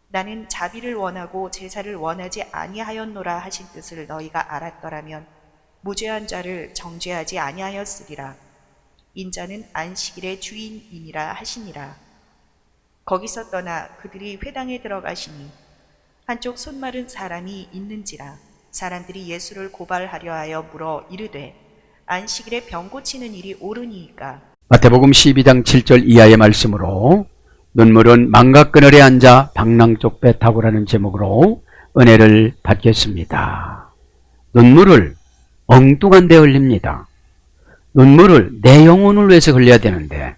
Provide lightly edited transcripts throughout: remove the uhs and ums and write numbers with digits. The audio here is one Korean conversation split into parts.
나는 자비를 원하고 제사를 원하지 아니하였노라 하신 뜻을 너희가 알았더라면 무죄한 자를 정죄하지 아니하였으리라. 인자는 안식일의 주인이니라 하시니라. 거기서 떠나 그들이 회당에 들어가시니 한쪽 손마른 사람이 있는지라. 사람들이 예수를 고발하려 하여 물어 이르되 안식일에 병 고치는 일이 옳으니이까. 마태복음 12장 7절 이하의 말씀으로 눈물은 망각그늘에 앉아 방랑 쪽 배 타고라는 제목으로 은혜를 받겠습니다. 눈물을 엉뚱한 데 흘립니다. 눈물을 내 영혼을 위해서 흘려야 되는데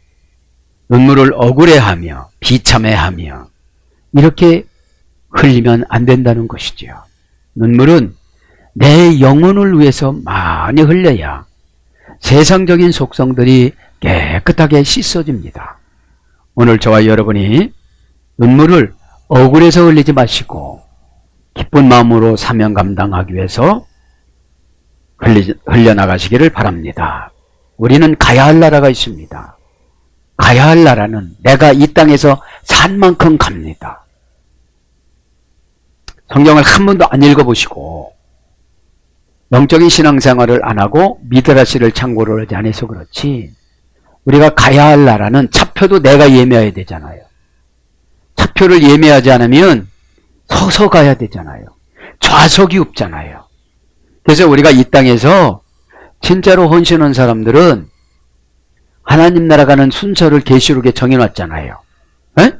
눈물을 억울해하며 비참해하며 이렇게 흘리면 안 된다는 것이죠. 눈물은 내 영혼을 위해서 많이 흘려야 세상적인 속성들이 깨끗하게 씻어집니다. 오늘 저와 여러분이 눈물을 억울해서 흘리지 마시고 기쁜 마음으로 사명 감당하기 위해서 흘려나가시기를 바랍니다. 우리는 가야 할 나라가 있습니다. 가야 할 나라는 내가 이 땅에서 산 만큼 갑니다. 성경을 한 번도 안 읽어보시고 영적인 신앙생활을 안 하고 미드라시를 참고를 하지 않아서 그렇지, 우리가 가야 할 나라는 차표도 내가 예매해야 되잖아요. 차표를 예매하지 않으면 서서 가야 되잖아요. 좌석이 없잖아요. 그래서 우리가 이 땅에서 진짜로 헌신한 사람들은 하나님 나라 가는 순서를 계시록에 정해놨잖아요. 에?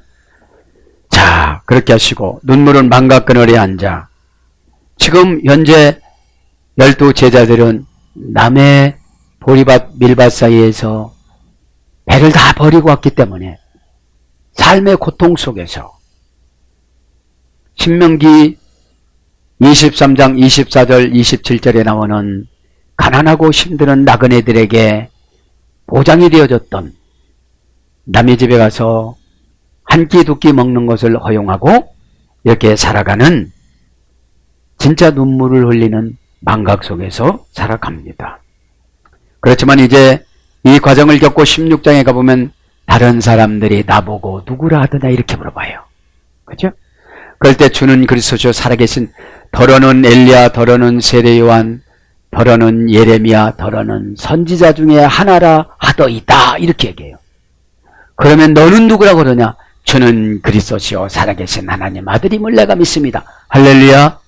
자, 그렇게 하시고 눈물은 망각그늘에 앉아. 지금 현재 12 제자들은 남의 보리밭 밀밭 사이에서 배를 다 버리고 왔기 때문에 삶의 고통 속에서 신명기 23장 24절 27절에 나오는 가난하고 힘든 나그네들에게 보장이 되어졌던 남의 집에 가서 한 끼 두 끼 먹는 것을 허용하고 이렇게 살아가는 진짜 눈물을 흘리는 망각 속에서 살아갑니다. 그렇지만 이제 이 과정을 겪고 16장에 가보면 다른 사람들이 나보고 누구라 하더냐 이렇게 물어봐요. 그죠? 그럴 때 주는 그리스도시요 살아계신, 더러는 엘리야, 더러는 세례요한, 더러는 예레미야, 더러는 선지자 중에 하나라 하더이다 이렇게 얘기해요. 그러면 너는 누구라고 그러냐? 주는 그리스도시요 살아계신 하나님 아들임을 내가 믿습니다. 할렐루야.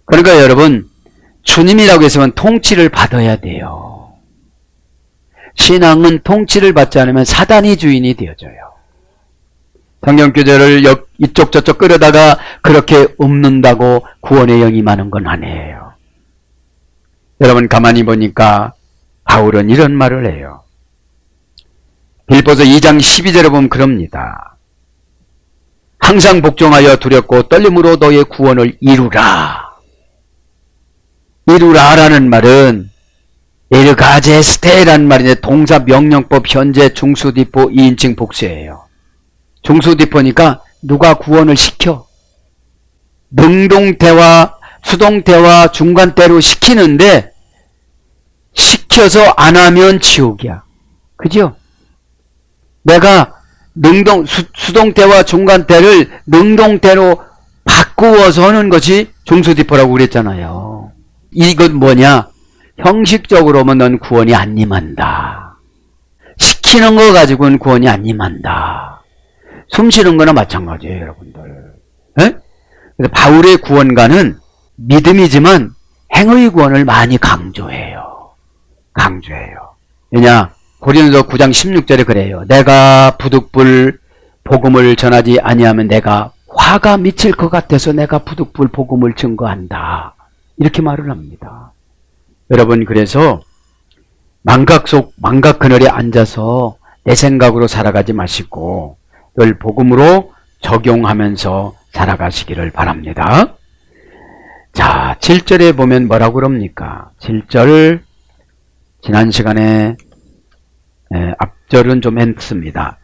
그러니까 여러분, 주님이라고 했으면 통치를 받아야 돼요. 신앙은 통치를 받지 않으면 사단이 주인이 되어져요. 성경 구절을 이쪽 저쪽 끌어다가 그렇게 읊는다고 구원의 영이 많은 건 아니에요. 여러분 가만히 보니까 바울은 이런 말을 해요. 빌립보서 2장 12절에 보면 그럽니다. 항상 복종하여 두렵고 떨림으로 너의 구원을 이루라. 이루라라는 말은 에르가제스테라는 말인데 동사 명령법 현재 중수디포 2인칭 복수예요. 중수디포니까 누가 구원을 시켜. 능동태와 수동태와 중간태로 시키는데 시켜서 안 하면 지옥이야. 그죠? 내가 수동태와 중간태를 능동태로 바꾸어서 하는 것이 중수디포라고 그랬잖아요. 이건 뭐냐? 형식적으로면 넌 구원이 안 임한다. 시키는 거 가지고는 구원이 안 임한다. 숨 쉬는 거나 마찬가지예요, 여러분들. 에? 그래서 바울의 구원가는 믿음이지만 행의 구원을 많이 강조해요. 강조해요. 왜냐? 고린도 9장 16절에 그래요. 내가 부득불 복음을 전하지 아니하면 내가 화가 미칠 것 같아서 내가 부득불 복음을 증거한다. 이렇게 말을 합니다. 여러분, 그래서 망각 그늘에 앉아서 내 생각으로 살아가지 마시고 늘 복음으로 적용하면서 살아가시기를 바랍니다. 자, 7절에 보면 뭐라고 그럽니까? 7절, 지난 시간에 앞절은 좀 했습니다.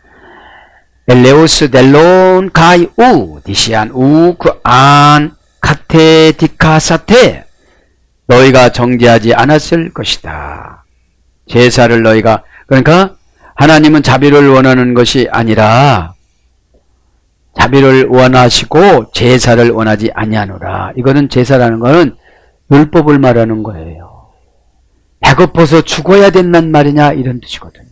엘레오스 델론 가이 우 디시안 우 그 안 카테 디카사테, 너희가 정죄하지 않았을 것이다. 제사를 너희가, 그러니까 하나님은 자비를 원하는 것이 아니라 자비를 원하시고 제사를 원하지 아니하노라. 이거는 제사라는 거는 율법을 말하는 거예요. 배고파서 죽어야 된단 말이냐 이런 뜻이거든요.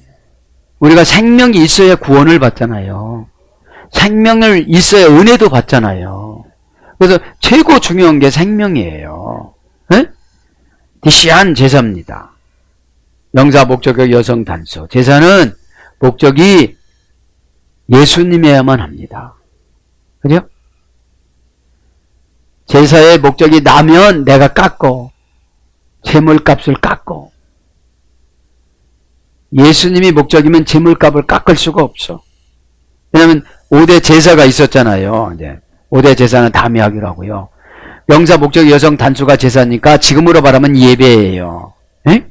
우리가 생명이 있어야 구원을 받잖아요. 생명을 있어야 은혜도 받잖아요. 그래서 최고 중요한 게 생명이에요. 네? 디시한 제사입니다. 명사 목적격 여성 단수. 제사는 목적이 예수님이어야만 합니다. 그죠? 제사의 목적이 나면 내가 깎고 제물값을 깎고, 예수님이 목적이면 제물값을 깎을 수가 없어. 왜냐하면 5대 제사가 있었잖아요. 이제 5대 제사는 담의하기로 하고요. 명사 목적 여성 단수가 제사니까 지금으로 말하면 예배예요. 에?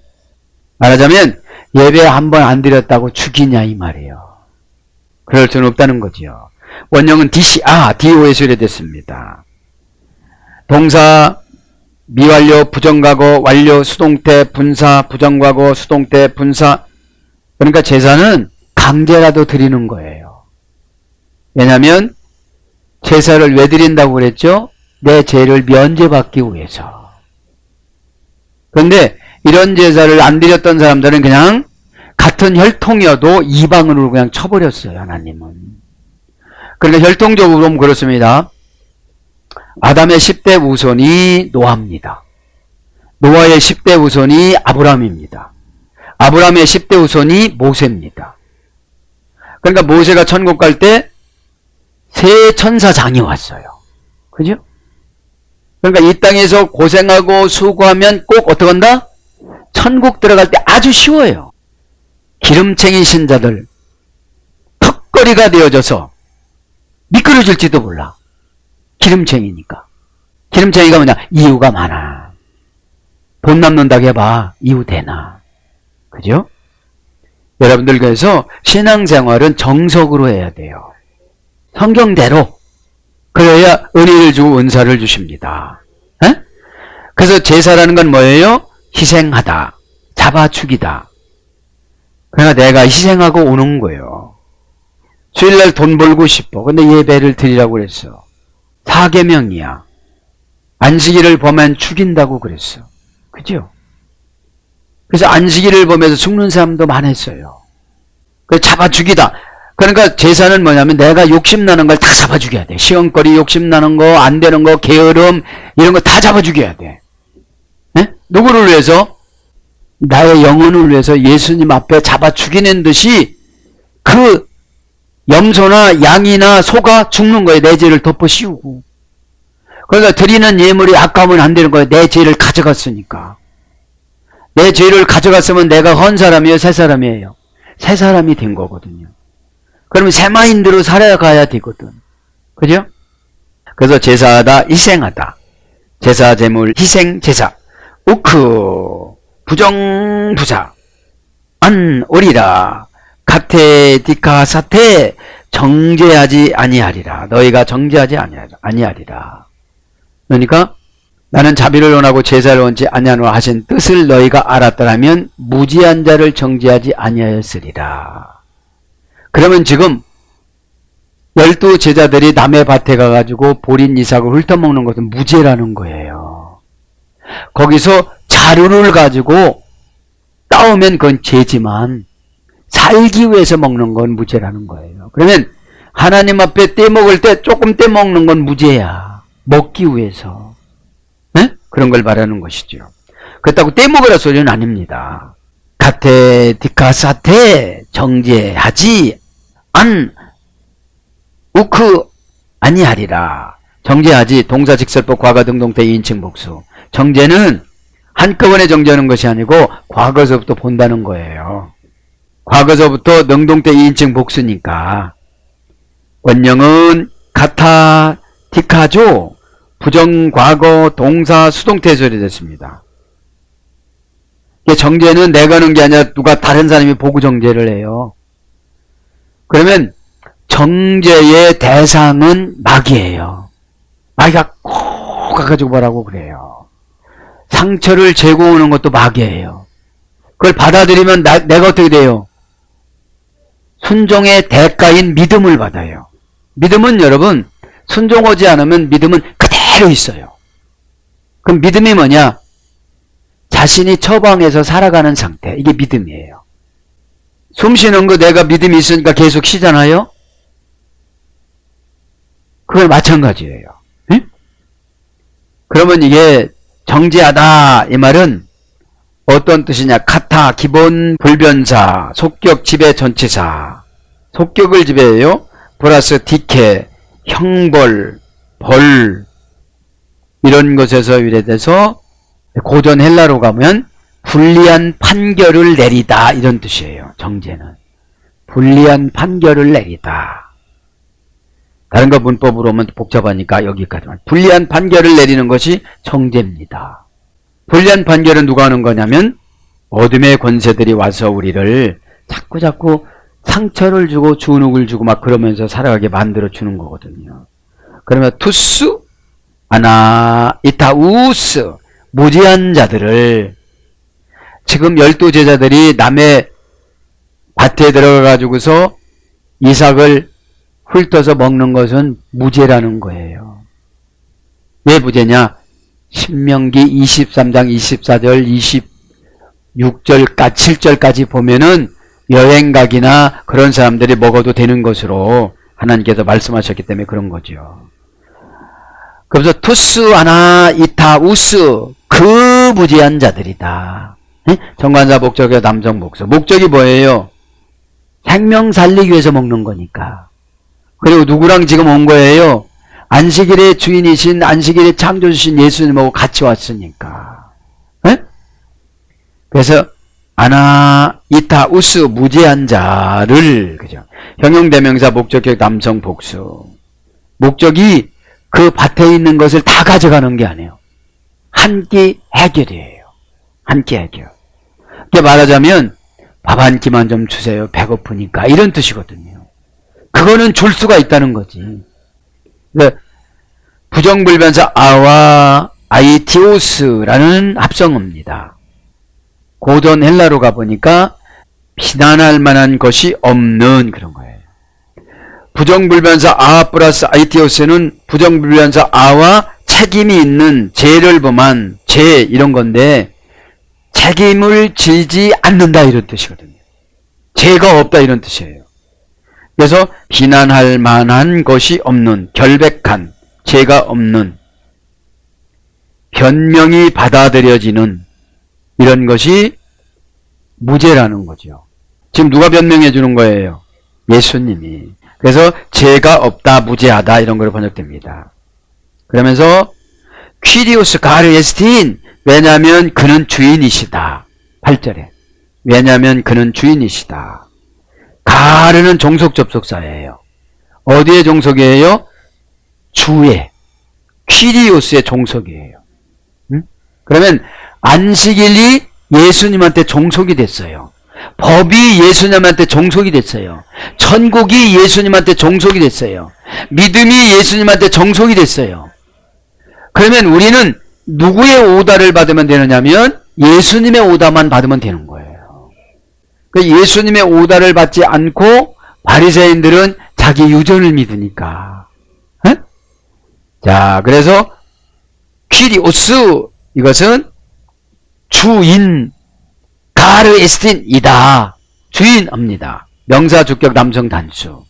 말하자면 예배 한 번 안 드렸다고 죽이냐 이 말이에요. 그럴 수는 없다는 거지요. 원형은 DOS로 됐습니다. 동사 미완료 부정과거 완료 수동태 분사 부정과거 수동태 분사. 그러니까 제사는 강제라도 드리는 거예요. 왜냐하면 제사를 왜 드린다고 그랬죠? 내 죄를 면제받기 위해서. 그런데 이런 제사를 안 드렸던 사람들은 그냥 같은 혈통이어도 이방으로 그냥 쳐버렸어요. 하나님은. 그러니까 혈통적으로 보면 그렇습니다. 아담의 10대 우손이 노아입니다. 노아의 10대 우손이 아브라함입니다. 아브라함의 10대 우손이 모세입니다. 그러니까 모세가 천국 갈 때 세 천사장이 왔어요. 그죠? 그러니까 이 땅에서 고생하고 수고하면 꼭 어떻게 한다? 천국 들어갈 때 아주 쉬워요. 기름쟁이 신자들 턱걸이가 되어져서 미끄러질지도 몰라. 기름쟁이니까. 기름쟁이가 뭐냐? 이유가 많아. 돈 남는다고 해봐. 이유 되나? 그죠? 여러분들 그래서 신앙생활은 정석으로 해야 돼요. 성경대로. 그래야 은혜를 주고 은사를 주십니다. 에? 그래서 제사라는 건 뭐예요? 희생하다. 잡아 죽이다. 그러니까 내가 희생하고 오는 거예요. 주일날 돈 벌고 싶어. 근데 예배를 드리라고 그랬어. 4계명이야. 안식일을 보면 죽인다고 그랬어. 그죠? 그래서 안식일을 보면서 죽는 사람도 많았어요. 그래서 잡아 죽이다. 그러니까 제사는 뭐냐면 내가 욕심나는 걸 다 잡아 죽여야 돼. 시험거리 욕심나는 거, 안 되는 거, 게으름 이런 거 다 잡아 죽여야 돼. 네? 누구를 위해서? 나의 영혼을 위해서 예수님 앞에 잡아 죽이는 듯이 그 염소나 양이나 소가 죽는 거예요. 내 죄를 덮어 씌우고. 그러니까 드리는 예물이 아까우면 안 되는 거예요. 내 죄를 가져갔으니까. 내 죄를 가져갔으면 내가 헌 사람이에요? 새 사람이에요? 새 사람이 된 거거든요. 그러면 새 마인드로 살아가야 되거든. 그죠? 그래서 제사하다, 희생하다. 제사, 제물, 희생, 제사. 우크, 부정부사. 안, 오리라. 가테, 디카, 사테. 정죄하지 아니하리라. 너희가 정죄하지 아니하리라. 그러니까 나는 자비를 원하고 제사를 원치 아니하노라 하신 뜻을 너희가 알았더라면 무지한 자를 정죄하지 아니하였으리라. 그러면 지금 12 제자들이 남의 밭에 가가지고 보린 이삭을 훑어먹는 것은 무죄라는 거예요. 거기서 자루를 가지고 따오면 그건 죄지만 살기 위해서 먹는 건 무죄라는 거예요. 그러면 하나님 앞에 떼먹을 때 조금 떼먹는 건 무죄야. 먹기 위해서. 네? 그런 걸 말하는 것이죠. 그렇다고 떼먹으라 소리는 아닙니다. 가테 디카사테 정죄하지 안 우크 아니하리라. 정죄하지 동사직설법 과거 등동태 2인칭 복수. 정죄는 한꺼번에 정죄하는 것이 아니고 과거서부터 본다는 거예요. 과거서부터 능동태 2인칭 복수니까. 원형은 가타 디카죠. 부정과거 동사 수동태 소리 됐습니다. 정죄는 내가 하는 게 아니라 누가 다른 사람이 보고 정죄를 해요. 그러면 정죄의 대상은 마귀예요. 마귀가 꼭 가가지고 뭐라고 그래요. 상처를 재고 오는 것도 마귀예요. 그걸 받아들이면 내가 어떻게 돼요? 순종의 대가인 믿음을 받아요. 믿음은 여러분, 순종하지 않으면 믿음은 그대로 있어요. 그럼 믿음이 뭐냐? 자신이 처방해서 살아가는 상태. 이게 믿음이에요. 숨 쉬는 거 내가 믿음이 있으니까 계속 쉬잖아요? 그건 마찬가지예요. 응? 그러면 이게 정죄하다 이 말은 어떤 뜻이냐? 카타, 기본 불변사, 속격 지배 전치사. 속격을 지배해요. 플러스 디케, 형벌, 벌 이런 것에서 유래돼서 고전 헬라로 가면 불리한 판결을 내리다 이런 뜻이에요. 정죄는. 불리한 판결을 내리다. 다른 거 문법으로 오면 복잡하니까 여기까지만. 불리한 판결을 내리는 것이 정죄입니다. 불리한 판결은 누가 하는 거냐면 어둠의 권세들이 와서 우리를 자꾸 상처를 주고 주눅을 주고 막 그러면서 살아가게 만들어 주는 거거든요. 그러면 투스 아나 이타우스 무지한 자들을 지금 12제자들이 남의 밭에 들어가 가지고서 이삭을 훑어서 먹는 것은 무죄라는 거예요. 왜 무죄냐? 신명기 23장 24절 26절까지 7절까지 보면은 여행각이나 그런 사람들이 먹어도 되는 것으로 하나님께서 말씀하셨기 때문에 그런 거죠. 그래서 투스 아나 이타 우스 그 무지한 자들이다. 정관사 목적의 남성 목적. 목적이 뭐예요? 생명 살리기 위해서 먹는 거니까. 그리고 누구랑 지금 온 거예요? 안식일의 주인이신 안식일의 창조주신 예수님하고 같이 왔으니까. 에? 그래서 아나 이타 우스 무죄한 자를 그죠? 형용대명사 목적격 남성 복수. 목적이 그 밭에 있는 것을 다 가져가는 게 아니에요. 한 끼 해결이에요. 한 끼 해결. 이렇게 말하자면 밥 한 끼만 좀 주세요. 배고프니까 이런 뜻이거든요. 그거는 줄 수가 있다는 거지. 부정불변사 아와 아이티오스라는 합성어입니다. 고전 헬라로 가보니까 비난할 만한 것이 없는 그런 거예요. 부정불변사 아 플러스 아이티오스는 부정불변사 아와 책임이 있는 죄를 범한 죄 이런 건데 책임을 지지 않는다 이런 뜻이거든요. 죄가 없다 이런 뜻이에요. 그래서 비난할 만한 것이 없는 결백한 죄가 없는 변명이 받아들여지는 이런 것이 무죄라는 거죠. 지금 누가 변명해 주는 거예요? 예수님이. 그래서 죄가 없다, 무죄하다 이런 걸로 번역됩니다. 그러면서 퀴리오스 가르 에스틴 왜냐하면 그는 주인이시다. 8절에 왜냐하면 그는 주인이시다. 가르는 종속 접속사예요. 어디의 종속이에요? 주의 퀴리오스의 종속이에요. 응? 그러면 안식일이 예수님한테 종속이 됐어요. 법이 예수님한테 종속이 됐어요. 천국이 예수님한테 종속이 됐어요. 믿음이 예수님한테 종속이 됐어요. 그러면 우리는 누구의 오다를 받으면 되느냐면 예수님의 오다만 받으면 되는 거예요. 예수님의 오다를 받지 않고 바리새인들은 자기 유전을 믿으니까. 에? 자, 그래서 퀴리오스 이것은 주인 가르 에스틴이다. 주인입니다. 명사 주격 남성 단수.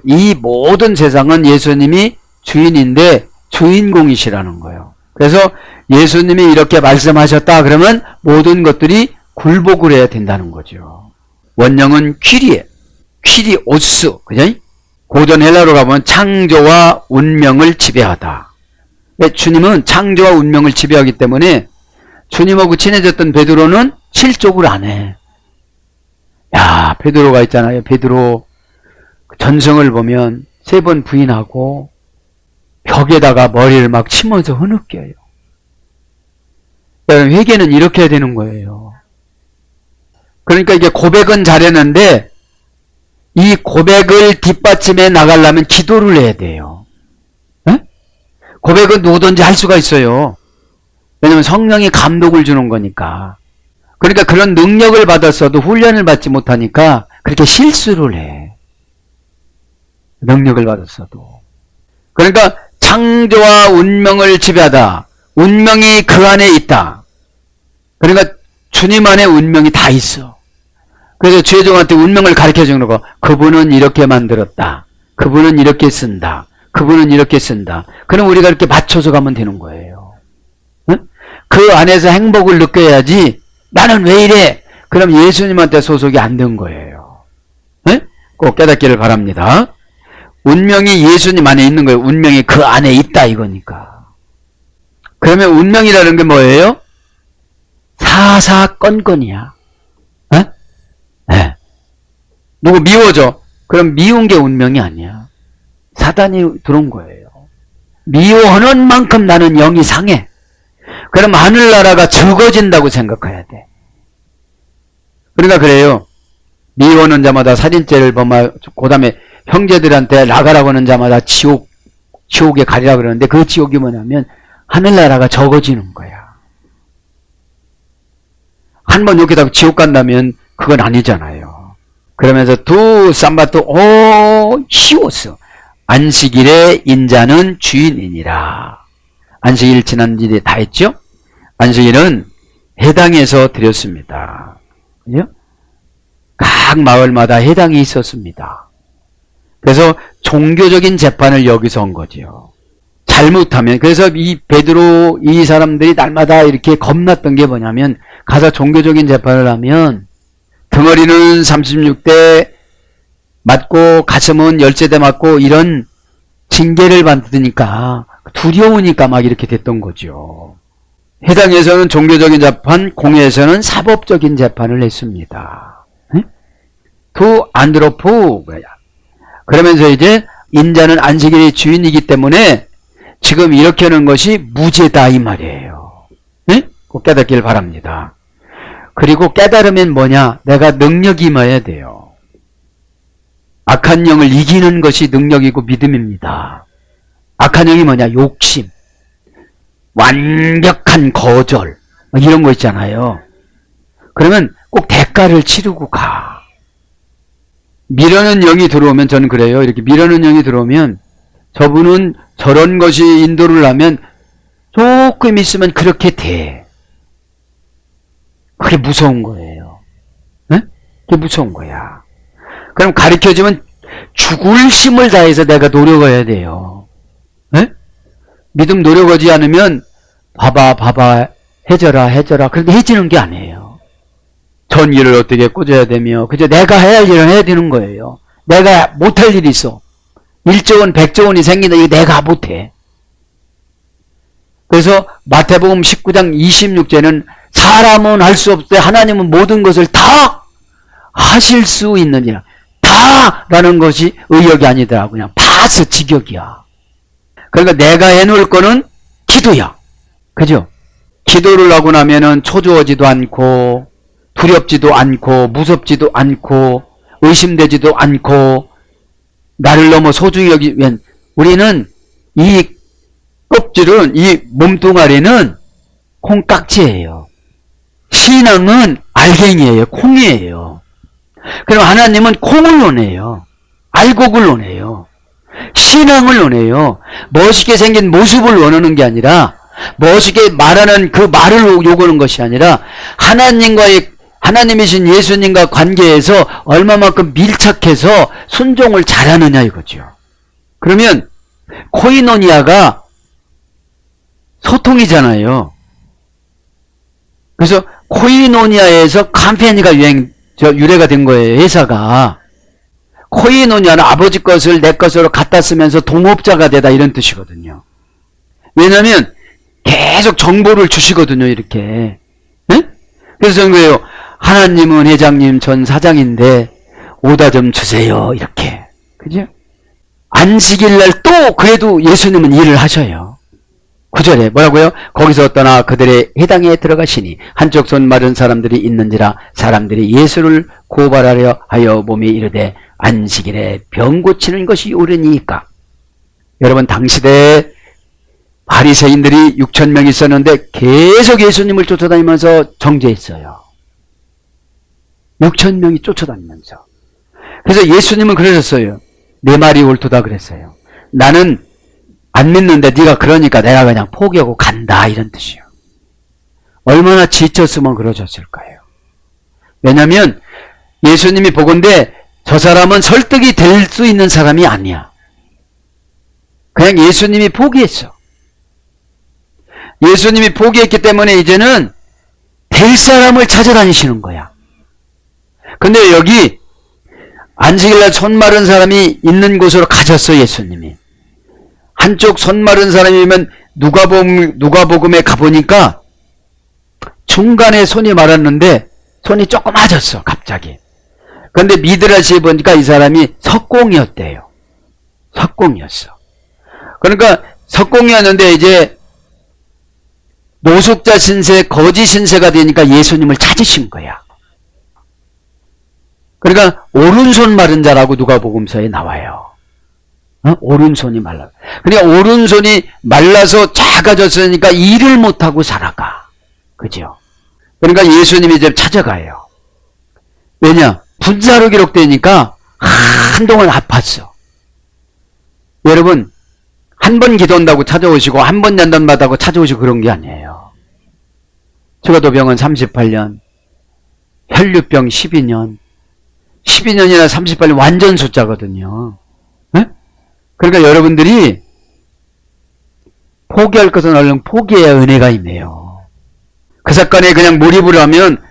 이 모든 세상은 예수님이 주인인데 주인공이시라는 거예요. 그래서 예수님이 이렇게 말씀하셨다 그러면 모든 것들이 굴복을 해야 된다는 거죠. 원형은 퀴리오스, 그죠? 고전 헬라로 가보면 창조와 운명을 지배하다. 주님은 창조와 운명을 지배하기 때문에 주님하고 친해졌던 베드로는 실족을 안 해. 야, 베드로가 있잖아요. 베드로 전성을 보면 3번 부인하고 벽에다가 머리를 막 치면서 흐느껴요. 회개는 이렇게 해야 되는 거예요. 그러니까 이게 고백은 잘했는데 이 고백을 뒷받침해 나가려면 기도를 해야 돼요. 에? 고백은 누구든지 할 수가 있어요. 왜냐면 성령이 감독을 주는 거니까. 그러니까 그런 능력을 받았어도 훈련을 받지 못하니까 그렇게 실수를 해. 능력을 받았어도. 그러니까 창조와 운명을 지배하다. 운명이 그 안에 있다. 그러니까 주님 안에 운명이 다 있어. 그래서 죄종한테 운명을 가르쳐 주는 거. 그분은 이렇게 만들었다. 그분은 이렇게 쓴다. 그분은 이렇게 쓴다. 그럼 우리가 이렇게 맞춰서 가면 되는 거예요. 응? 그 안에서 행복을 느껴야지. 나는 왜 이래? 그럼 예수님한테 소속이 안 된 거예요. 응? 꼭 깨닫기를 바랍니다. 운명이 예수님 안에 있는 거예요. 운명이 그 안에 있다 이거니까. 그러면 운명이라는 게 뭐예요? 사사건건이야. 에? 네. 누구 미워져? 그럼 미운 게 운명이 아니야. 사단이 들어온 거예요. 미워하는 만큼 나는 영이 상해. 그럼 하늘나라가 적어진다고 생각해야 돼. 그러니까 그래요. 미워하는 자마다 살인죄를 범하여 그 다음에 형제들한테 나가라고 하는 자마다 지옥에 가리라 그러는데 그 지옥이 뭐냐면 하늘나라가 적어지는 거야. 한번 욕했다고 지옥 간다면 그건 아니잖아요. 그러면서 두 삼바토 쉬웠어. 안식일에 인자는 주인이니라. 안식일 지난주에 다 했죠? 안식일은 해당에서 드렸습니다. 그죠? 각 마을마다 해당이 있었습니다. 그래서 종교적인 재판을 여기서 한 거지요. 잘못하면, 그래서 이 베드로 이 사람들이 날마다 이렇게 겁났던 게 뭐냐면 가서 종교적인 재판을 하면 덩어리는 36대 맞고 가슴은 10세대 맞고 이런 징계를 받으니까 두려우니까 막 이렇게 됐던 거죠. 해당에서는 종교적인 재판, 공회에서는 사법적인 재판을 했습니다. 두 안드로프 그러면서 이제 인자는 안식일의 주인이기 때문에 지금 이렇게 하는 것이 무죄다 이 말이에요. 꼭 깨닫기를 바랍니다. 그리고 깨달으면 뭐냐? 내가 능력이 임해야 돼요. 악한 영을 이기는 것이 능력이고 믿음입니다. 악한 영이 뭐냐? 욕심, 완벽한 거절 이런 거 있잖아요. 그러면 꼭 대가를 치르고 가. 미련한 영이 들어오면 저는 그래요. 이렇게 미련한 영이 들어오면 저분은 저런 것이 인도를 하면 조금 있으면 그렇게 돼. 그게 무서운 거예요. 네? 그게 무서운 거야. 그럼 가르쳐주면 죽을 힘을 다해서 내가 노력해야 돼요. 네? 믿음 노력하지 않으면 봐봐 해줘라 그런데 해지는 게 아니에요. 전기를 어떻게 꽂아야 되며 그저 내가 해야 할 일을 해야 되는 거예요. 내가 못할 일이 있어. 1조 원 100조 원이 생긴다. 이거 내가 못해. 그래서 마태복음 19장 26절은 사람은 할 수 없되 하나님은 모든 것을 다 하실 수 있느니라. 다라는 것이 의역이 아니더라고. 그냥 다스 직역이야. 그러니까 내가 해놓을 거는 기도야. 그죠? 기도를 하고 나면은 초조하지도 않고 두렵지도 않고 무섭지도 않고 의심되지도 않고 나를 너무 소중히 여기면 우리는 이 껍질은 이 몸뚱아리는 콩깍지예요. 신앙은 알갱이에요. 콩이에요. 그럼 하나님은 콩을 원해요. 알곡을 원해요. 신앙을 원해요. 멋있게 생긴 모습을 원하는 게 아니라 멋있게 말하는 그 말을 요구하는 것이 아니라 하나님이신 예수님과 관계에서 얼마만큼 밀착해서 순종을 잘하느냐 이거죠. 그러면 코이노니아가 소통이잖아요. 그래서 코이노니아에서 캄페니가 유래가 된 거예요. 회사가. 코이노니아는 아버지 것을 내 것으로 갖다 쓰면서 동업자가 되다 이런 뜻이거든요. 왜냐하면 계속 정보를 주시거든요. 이렇게. 네? 그래서 저는 그래요. 하나님은 회장님 전 사장인데 오다 좀 주세요. 이렇게. 그죠? 안식일날 또 그래도 예수님은 일을 하셔요. 9절에 뭐라고요? 거기서 떠나 그들의 회당에 들어가시니 한쪽 손 마른 사람들이 있는지라 사람들이 예수를 고발하려 하여 몸에 이르되 안식일에 병 고치는 것이 옳으니까. 여러분 당시대 바리새인들이 6,000명 있었는데 계속 예수님을 쫓아다니면서 정죄했어요. 6,000명이 쫓아다니면서. 그래서 예수님은 그러셨어요. 내 말이 옳도다 그랬어요. 나는 안 믿는데 네가 그러니까 내가 그냥 포기하고 간다, 이런 뜻이요. 얼마나 지쳤으면 그러셨을까요? 왜냐하면 예수님이 보건대 저 사람은 설득이 될 수 있는 사람이 아니야. 그냥 예수님이 포기했어. 예수님이 포기했기 때문에 이제는 될 사람을 찾아다니시는 거야. 근데 여기 안식일날 손 마른 사람이 있는 곳으로 가셨어, 예수님이. 한쪽 손 마른 사람이면 누가복음에 가보니까 중간에 손이 말았는데 손이 조금 맞았어, 갑자기. 근데 미드라시에 보니까 이 사람이 석공이었대요. 석공이었어. 그러니까 석공이었는데 이제 노숙자 신세, 거지 신세가 되니까 예수님을 찾으신 거야. 그러니까 오른손 마른 자라고 누가복음서에 나와요. 오른손이 말라. 그러니까 오른손이 말라서 작아졌으니까 일을 못하고 살아가. 그죠? 그러니까 예수님이 이제 찾아가요. 왜냐? 분사로 기록되니까 한동안 아팠어. 여러분, 한 번 기도한다고 찾아오시고 한 번 연단받다고 찾아오시고 그런 게 아니에요. 초가도병원 38년, 혈류병 12년, 12년이나 38년 완전 숫자거든요. 네? 그러니까 여러분들이 포기할 것은 얼른 포기해야 은혜가 있네요. 그 사건에 그냥 몰입을 하면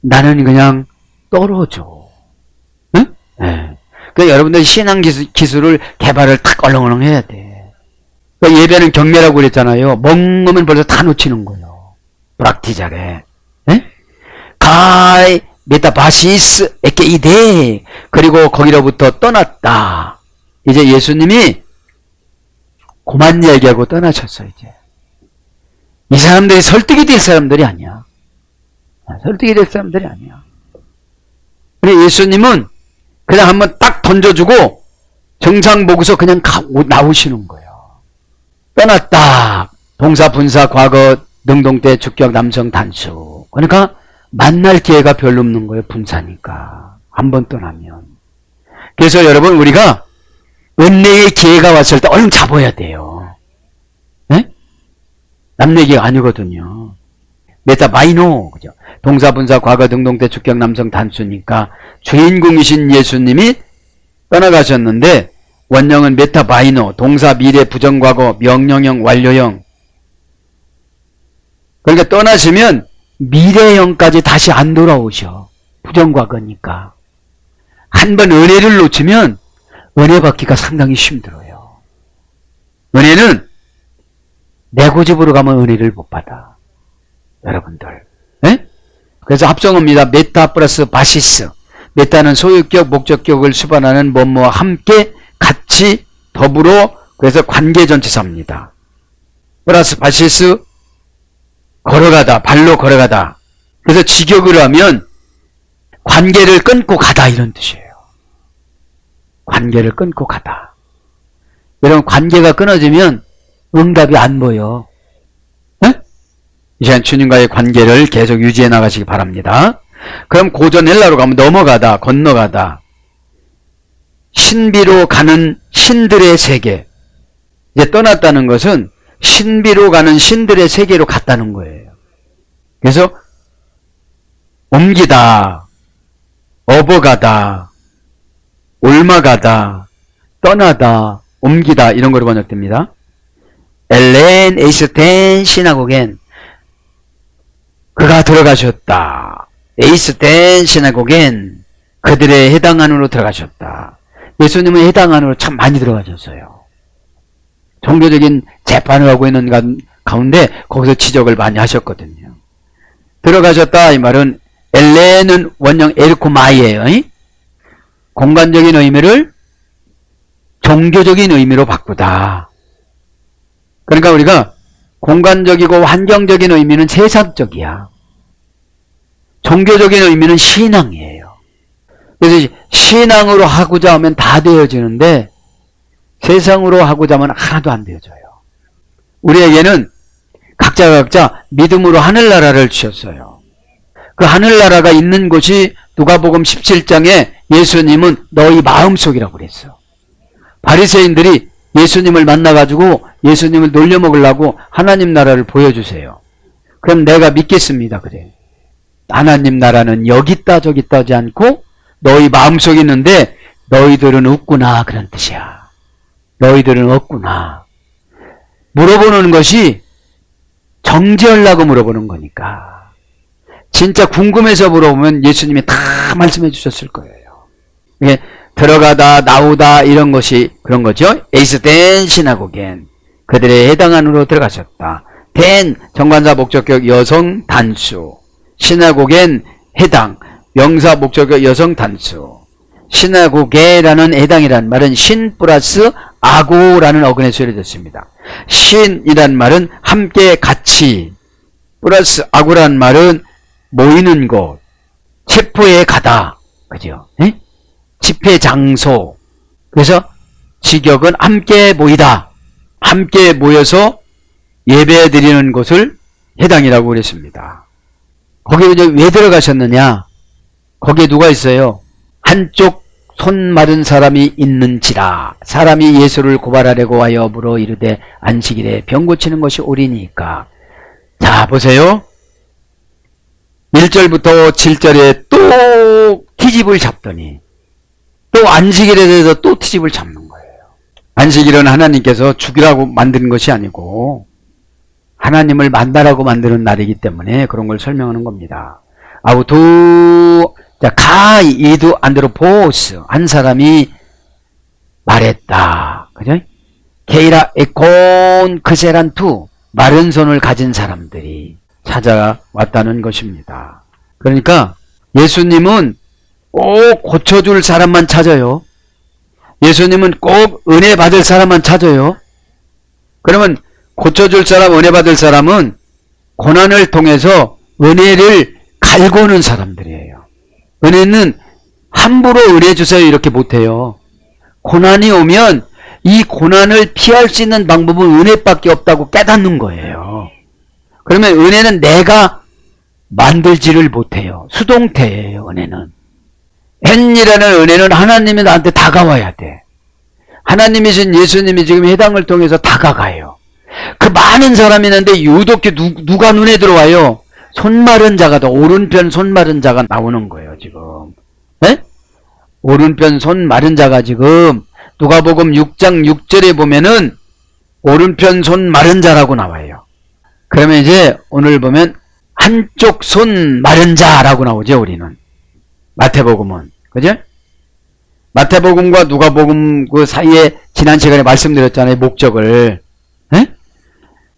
나는 그냥 떨어져. 응? 네. 그러니까 여러분들이 신앙 기술을 개발을 탁 얼렁얼렁 해야 돼. 그러니까 예배는 경매라고 그랬잖아요. 먹으면 벌써 다 놓치는 거예요. 브락티자래. 네? 가이 메타바시스 에케 이데. 그리고 거기로부터 떠났다. 이제 예수님이 그만 얘기하고 떠나셨어. 이제 이 사람들이 설득이 될 사람들이 아니야. 설득이 될 사람들이 아니야. 그래, 예수님은 그냥 한번 딱 던져주고 정상 보고서 그냥 나오시는 거예요. 떠났다. 동사, 분사, 과거, 능동태, 주격, 남성, 단수. 그러니까 만날 기회가 별로 없는 거예요. 분사니까. 한번 떠나면. 그래서 여러분, 우리가 은혜의 기회가 왔을 때 얼른 잡아야 돼요. 네? 남 얘기가 아니거든요. 메타바이노. 그죠? 동사, 분사, 과거, 능동태, 주격, 남성, 단수니까 주인공이신 예수님이 떠나가셨는데 원형은 메타바이노, 동사, 미래, 부정과거, 명령형, 완료형. 그러니까 떠나시면 미래형까지 다시 안 돌아오셔. 부정과거니까. 한번 은혜를 놓치면 은혜 받기가 상당히 힘들어요. 은혜는 내 고집으로 가면 은혜를 못 받아. 여러분들. 네? 그래서 합성어입니다. 메타 플러스 바시스. 메타는 소유격, 목적격을 수반하는 뭐뭐와 함께, 같이, 더불어, 그래서 관계전치사입니다. 플러스 바시스, 걸어가다, 발로 걸어가다. 그래서 직역을 하면 관계를 끊고 가다, 이런 뜻이에요. 관계를 끊고 가다. 여러분, 관계가 끊어지면 응답이 안 보여. 네? 이 시간 주님과의 관계를 계속 유지해 나가시기 바랍니다. 그럼 고전 헬라로 가면 넘어가다, 건너가다. 신비로 가는 신들의 세계. 이제 떠났다는 것은 신비로 가는 신들의 세계로 갔다는 거예요. 그래서 옮기다, 업어가다, 옮아가다, 떠나다, 옮기다, 이런 거로 번역됩니다. 엘렌 에이스텐 시나고겐. 그가 들어가셨다. 에이스텐 시나고겐. 그들의 해당 안으로 들어가셨다. 예수님은 해당 안으로 참 많이 들어가셨어요. 종교적인 재판을 하고 있는 가운데 거기서 지적을 많이 하셨거든요. 들어가셨다, 이 말은 엘레는 원형 에르코마이예요. 공간적인 의미를 종교적인 의미로 바꾸다. 그러니까 우리가 공간적이고 환경적인 의미는 세상적이야. 종교적인 의미는 신앙이에요. 그래서 신앙으로 하고자 하면 다 되어지는데 세상으로 하고자 하면 하나도 안 되어져요. 우리에게는 각자 믿음으로 하늘나라를 주셨어요. 그 하늘나라가 있는 곳이 누가복음 17장에 예수님은 너희 마음속이라고 그랬어. 바리새인들이 예수님을 만나가지고 예수님을 놀려먹으려고 하나님 나라를 보여주세요. 그럼 내가 믿겠습니다. 그래. 하나님 나라는 여기 있다 저기 있다 하지 않고 너희 마음속에 있는데 너희들은 없구나 그런 뜻이야. 너희들은 없구나. 물어보는 것이 정죄하려고 물어보는 거니까. 진짜 궁금해서 물어보면 예수님이 다 말씀해 주셨을 거예요. 이게 들어가다 나오다 이런 것이 그런 거죠. 에이스 된 시나고겐 그들의 해당 안으로 들어가셨다. 된 정관사 목적격 여성 단수, 시나고겐 해당 명사 목적격 여성 단수. 시나고게라는 해당이란 말은 신 플러스 아고라는 어근에서 이루어졌습니다. 신이란 말은 함께 같이 플러스 아고라는 말은 모이는 곳, 체포에 가다, 그죠? 에? 집회 장소. 그래서 직역은 함께 모이다. 함께 모여서 예배 드리는 곳을 해당이라고 그랬습니다. 거기에 이제 왜 들어가셨느냐? 거기에 누가 있어요? 한쪽 손 마른 사람이 있는지라. 사람이 예수를 고발하려고 하여 물어 이르되 안식일에 병 고치는 것이 옳으니까. 자, 보세요. 1절부터 7절에 또 트집을 잡더니 또 안식일에 대해서 또 트집을 잡는 거예요. 안식일은 하나님께서 죽이라고 만든 것이 아니고 하나님을 만나라고 만드는 날이기 때문에 그런 걸 설명하는 겁니다. 아우도 가이드 안드로포스 한 사람이 말했다. 그죠? 게이라 에콘 크세란 투 마른 손을 가진 사람들이 찾아왔다는 것입니다. 그러니까 예수님은 꼭 고쳐줄 사람만 찾아요. 예수님은 꼭 은혜 받을 사람만 찾아요. 그러면 고쳐줄 사람, 은혜 받을 사람은 고난을 통해서 은혜를 갈고는 사람들이에요. 은혜는 함부로 은혜 주세요 이렇게 못해요. 고난이 오면 이 고난을 피할 수 있는 방법은 은혜밖에 없다고 깨닫는 거예요. 그러면 은혜는 내가 만들지를 못해요. 수동태예요. 은혜는. 헨이라는 은혜는 하나님이 나한테 다가와야 돼. 하나님이신 예수님이 지금 해당을 통해서 다가가요. 그 많은 사람이 있는데 유독 누가 눈에 들어와요? 손 마른 자가 더 오른편 손 마른 자가 나오는 거예요. 지금. 네? 오른편 손 마른 자가 지금 누가복음 6장 6절에 보면은 오른편 손 마른 자라고 나와요. 그러면 이제 오늘 보면 한쪽 손 마른 자라고 나오죠. 우리는. 마태복음은. 그죠? 마태복음과 누가복음 그 사이에 지난 시간에 말씀드렸잖아요. 목적을. 에?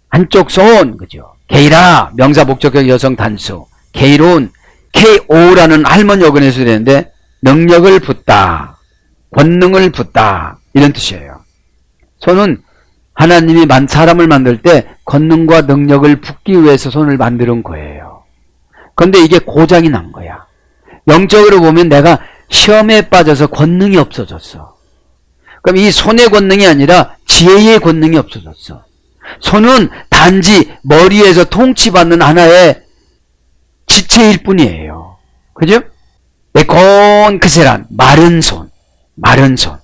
한쪽 손. 그죠? 게이라 명사 목적격 여성 단수. 게이론 KO라는 할머니 어근에서 되는데 능력을 붓다. 권능을 붓다. 이런 뜻이에요. 손은 하나님이 사람을 만들 때 권능과 능력을 붓기 위해서 손을 만드는 거예요. 그런데 이게 고장이 난 거야. 영적으로 보면 내가 시험에 빠져서 권능이 없어졌어. 그럼 이 손의 권능이 아니라 지혜의 권능이 없어졌어. 손은 단지 머리에서 통치받는 하나의 지체일 뿐이에요. 그죠? 에콘 크세란 마른 손. 마른 손.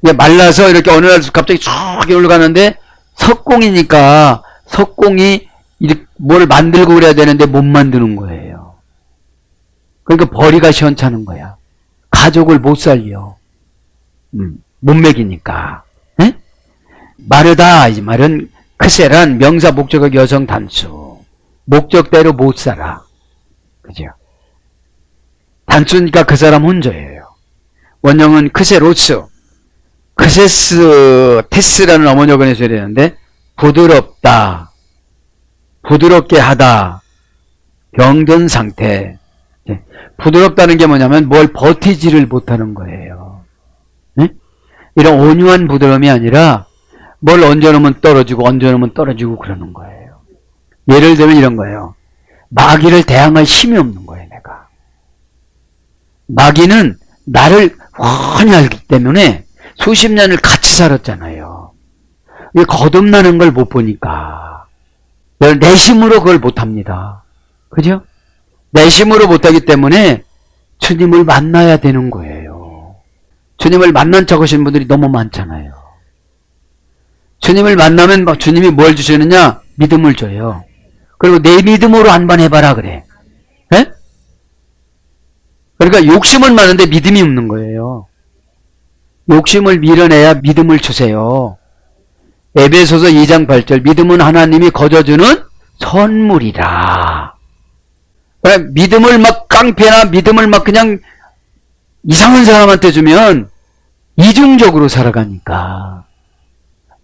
이게 말라서 이렇게 어느 날 갑자기 쫙 올라가는데 석공이니까 석공이 이렇게 뭘 만들고 그래야 되는데 못 만드는 거예요. 그러니까 벌이가 시원찮은 거야. 가족을 못 살려. 못 먹이니까. 에? 마르다 이 말은 크세란 명사 목적어 여성 단수. 목적대로 못 살아. 그죠? 단수니까 그 사람 혼자예요. 원형은 크세로스. 크세스 테스라는 어머니 어근에서 이랬는데 부드럽다. 부드럽게 하다. 병든 상태. 부드럽다는 게 뭐냐면 뭘 버티지를 못하는 거예요. 네? 이런 온유한 부드러움이 아니라 뭘 얹어놓으면 떨어지고 얹어놓으면 떨어지고 그러는 거예요. 예를 들면 이런 거예요. 마귀를 대항할 힘이 없는 거예요. 내가. 마귀는 나를 훤히 알기 때문에 수십 년을 같이 살았잖아요. 이게 거듭나는 걸 못 보니까 내심으로 그걸 못합니다. 그죠? 내심으로 못하기 때문에 주님을 만나야 되는 거예요. 주님을 만난 척 하시는 분들이 너무 많잖아요. 주님을 만나면 주님이 뭘 주시느냐? 믿음을 줘요. 그리고 내 믿음으로 한번 해봐라 그래. 예? 그러니까 욕심은 많은데 믿음이 없는 거예요. 욕심을 밀어내야 믿음을 주세요. 에베소서 2장 8절 믿음은 하나님이 거저주는 선물이라. 그러니까 믿음을 막 깡패나 믿음을 막 그냥 이상한 사람한테 주면 이중적으로 살아가니까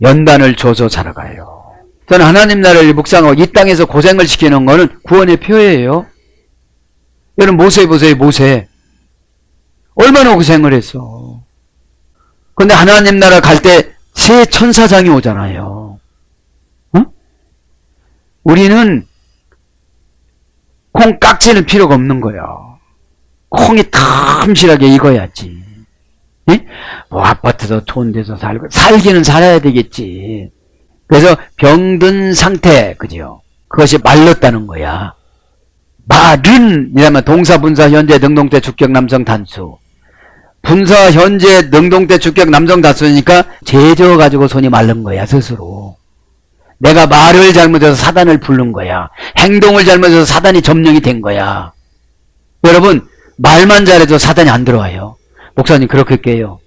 연단을 줘서 살아가요. 저는 하나님 나라를 묵상하고 이 땅에서 고생을 시키는 거는 구원의 표예요. 여러분 모세 보세요. 모세 얼마나 고생을 했어. 근데 하나님 나라 갈 때 새 천사장이 오잖아요. 응? 우리는 콩 깍지는 필요가 없는 거야. 콩이 탐실하게 익어야지. 응? 뭐 아파트도 좋은 데서 살기는 살아야 되겠지. 그래서 병든 상태, 그죠? 그것이 말랐다는 거야. 말은 이라면 동사, 분사, 현재, 능동태, 주격, 남성, 단수. 분사, 현재, 능동태, 주격, 남성, 단수니까 죄져가지고 손이 마른 거야, 스스로. 내가 말을 잘못해서 사단을 부른 거야. 행동을 잘못해서 사단이 점령이 된 거야. 여러분, 말만 잘해도 사단이 안 들어와요. 목사님, 그렇게 깨요.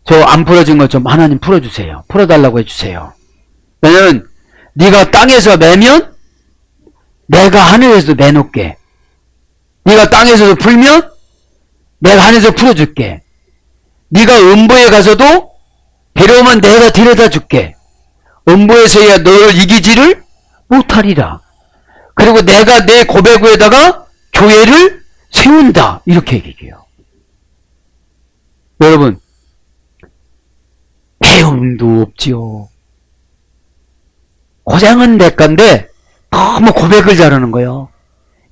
저 안 풀어진 것 좀 하나님 풀어주세요. 풀어달라고 해주세요. 왜냐면, 네가 땅에서 매면, 내가 하늘에서 내놓게. 네가 땅에서도 풀면, 내가 하늘에서 풀어줄게. 네가 음부에 가서도 데려오면 내가 데려다 줄게. 음부에서야 너를 이기지를 못하리라. 그리고 내가 내 고백 위에다가 교회를 세운다. 이렇게 얘기해요. 여러분, 배움도 없지요. 고생은 대가인데 너무 고백을 잘하는 거예요.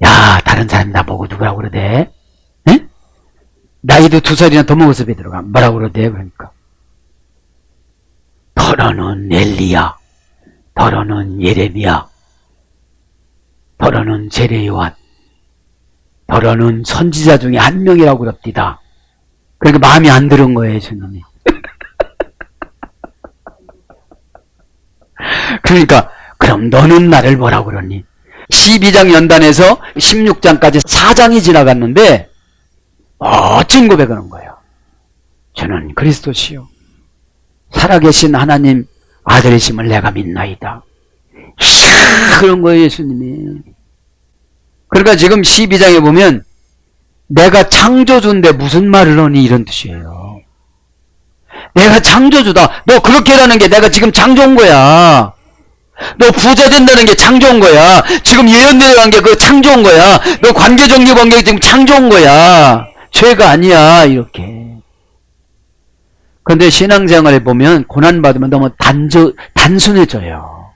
야, 다른 사람이 나보고 누구라고 그러대? 응? 나이도 2살이나 더 먹어서 배들어가. 뭐라고 그러대? 그러니까. 더러는 엘리야, 더러는 예레미야, 더러는 세례요한, 더러는 선지자 중에 한 명이라고 그럽디다. 그러니까 마음이 안 들은 거예요, 예수님이. 그러니까 그럼 너는 나를 뭐라고 그러니? 12장 연단에서 16장까지 4장이 지나갔는데 멋진 고백을 하는 거예요. 저는 그리스도시요 살아계신 하나님 아들이심을 내가 믿나이다. 그런 거예요, 예수님이. 그러니까 지금 12장에 보면 내가 창조주인데 무슨 말을 하니 이런 뜻이에요. 내가 창조주다. 너 그렇게 하는 게 내가 지금 창조한 거야. 너 부자 된다는 게 창조한 거야. 지금 예언 내려간 게 그 창조한 거야. 너 관계정리 관계 지금 창조한 거야. 죄가 아니야. 이렇게. 그런데 신앙생활에 보면 고난받으면 너무 단순해져요.